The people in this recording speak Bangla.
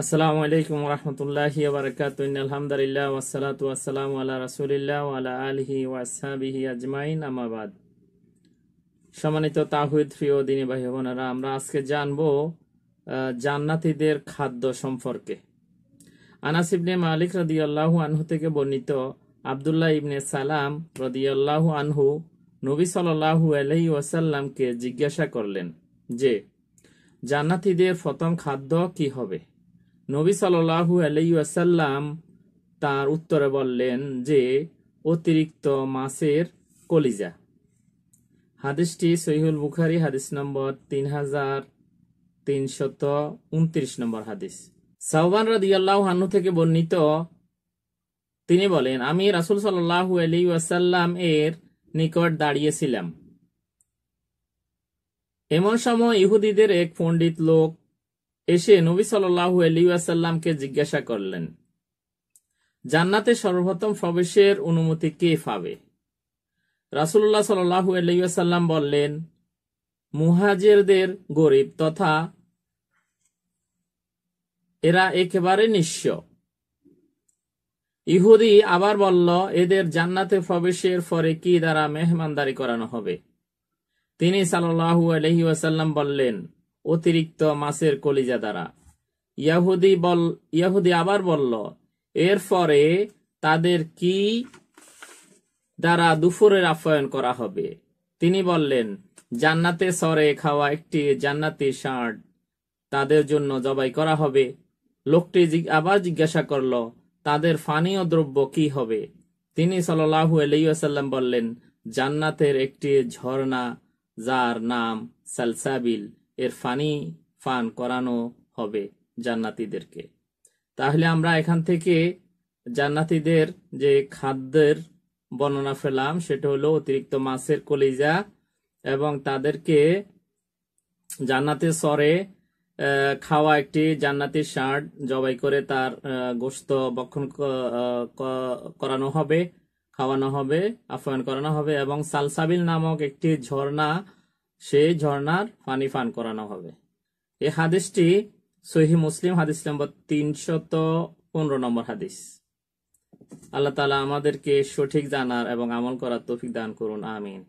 আসসালামু আলাইকুম ওয়া রাহমাতুল্লাহি ওয়া বারাকাতুহু ইন্নাল হামদালিল্লাহ ওয়াসসালাতু ওয়াসসালামু আলা রাসূলিল্লাহ ওয়া আলা আলিহি ওয়া আসহাবিহি আজমাইন আম্মা বাদ। সম্মানিত তাওহীদ প্রিয় দ্বীনী ভাই বোনেরা, আমরা আজকে জানবো জান্নাতীদের খাদ্য সম্পর্কে। আনাস ইবনে মালিক রাদিয়াল্লাহু আনহু থেকে বর্ণিত, আব্দুল্লাহ ইবনে সালাম রাদিয়াল্লাহু আনহু নবী সাল্লাল্লাহু আলাইহি ওয়াসাল্লামকে জিজ্ঞাসা করলেন যে জান্নাতীদের প্রথম খাদ্য কি হবে। নবী সাল্লাল্লাহু আলাইহি ওয়াসাল্লাম তার উত্তরে বললেন যে অতিরিক্ত মাছের কলিজা। হাদিসটি সহিহুল বুখারী, হাদিস নম্বর 3329 নম্বর হাদিস। সাওবান রাদিয়াল্লাহু আনহু থেকে বর্ণিত, তিনি বলেন, আমি রাসূল সাল্লাল্লাহু আলাইহি ওয়াসাল্লাম এর নিকট দাঁড়িয়েছিলাম। এমন সময় ইহুদিদের এক পণ্ডিত লোক এসে নবী সাল্লাল্লাহু আলাইহি ওয়াসাল্লামকে জিজ্ঞাসা করলেন, জান্নাতে সর্বপ্রথম প্রবেশের অনুমতি কে পাবে? রাসূলুল্লাহ সাল্লাল্লাহু আলাইহি ওয়াসাল্লাম বললেন, মুহাজিরদের গরিব তথা এরা একেবারে নিঃস্ব। ইহুদি আবার বলল, এদের জান্নাতে প্রবেশের পরে কি দ্বারা মেহমানদারি করানো হবে? তিনি সাল্লাল্লাহু আলাইহি ওয়াসাল্লাম বললেন, অতিরিক্ত মাছের কলিজা দ্বারা। ইহুদি আবার বলল, এরপরে তাদের কি দ্বারা দুপুরের আপ্যায়ন করা হবে? তিনি বললেন, জান্নাতে সরে খাওয়া একটি জান্নাতি ষাঁড় তাদের জন্য জবাই করা হবে। লোকটি আবার জিজ্ঞাসা করল, তাদের পানীয় দ্রব্য কি হবে? তিনি সাল্লাল্লাহু আলাইহি ওয়াসাল্লাম বললেন, জান্নাতের একটি ঝর্ণা যার নাম সালসাবিল, এর পানি পান করানো হবে জান্নাতীদেরকে। তাহলে আমরা এখান থেকে জান্নাতীদের যে খাদ্যের বর্ণনা পেলাম সেটা হলো অতিরিক্ত মাছের কলিজা, এবং তাদেরকে জান্নাতে সরে খাওয়া একটি জান্নাতি ষাঁড় জবাই করে তার গোশত ভক্ষণ করানো হবে, খাওয়ানো হবে, আপ্যায়ন করানো হবে, এবং সালসাবিল নামক একটি ঝর্ণা, সেই ঝর্ণার পানি পান করানো হবে। এই হাদিসটি সহিহ মুসলিম, হাদিস নম্বর 315 নম্বর হাদিস। আল্লাহ তাআলা আমাদেরকে সঠিক জানার এবং আমল করার তৌফিক দান করুন, আমিন।